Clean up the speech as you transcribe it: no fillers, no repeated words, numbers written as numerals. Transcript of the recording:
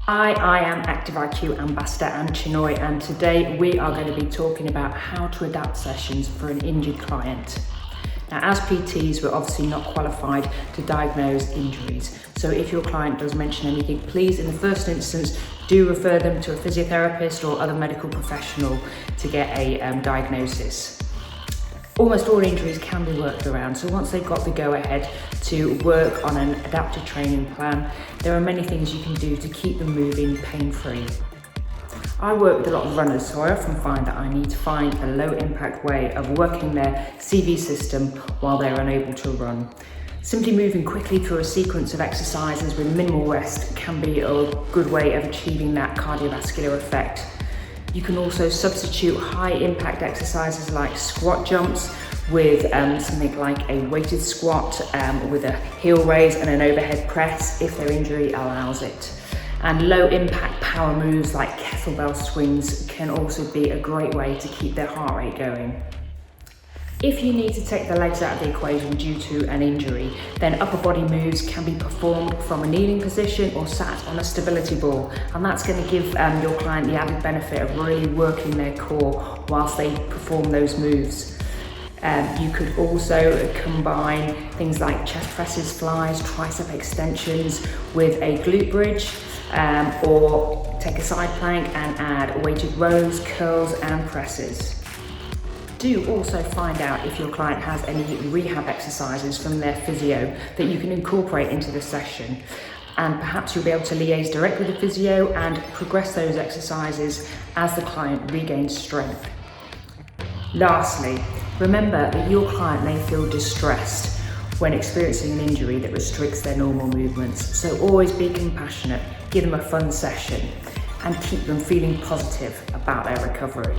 I am Active IQ Ambassador and Chinoy, and today we are going to be talking about how to adapt sessions for an injured client. Now, as PTs, we're obviously not qualified to diagnose injuries. So if your client does mention anything, please, in the first instance, do refer them to a physiotherapist or other medical professional to get a diagnosis. Almost all injuries can be worked around, so once they've got the go-ahead to work on an adaptive training plan, there are many things you can do to keep them moving pain-free. I work with a lot of runners, so I often find that I need to find a low-impact way of working their CV system while they're unable to run. Simply moving quickly through a sequence of exercises with minimal rest can be a good way of achieving that cardiovascular effect. You can also substitute high impact exercises like squat jumps with something like a weighted squat with a heel raise and an overhead press if their injury allows it. And low impact power moves like kettlebell swings can also be a great way to keep their heart rate going. If you need to take the legs out of the equation due to an injury, then upper body moves can be performed from a kneeling position or sat on a stability ball, and that's going to give your client the added benefit of really working their core whilst they perform those moves. You could also combine things like chest presses, flies, tricep extensions with a glute bridge, or take a side plank and add weighted rows, curls and presses. Do also find out if your client has any rehab exercises from their physio that you can incorporate into the session, and perhaps you'll be able to liaise directly with the physio and progress those exercises as the client regains strength. Lastly, remember that your client may feel distressed when experiencing an injury that restricts their normal movements, so always be compassionate, give them a fun session and keep them feeling positive about their recovery.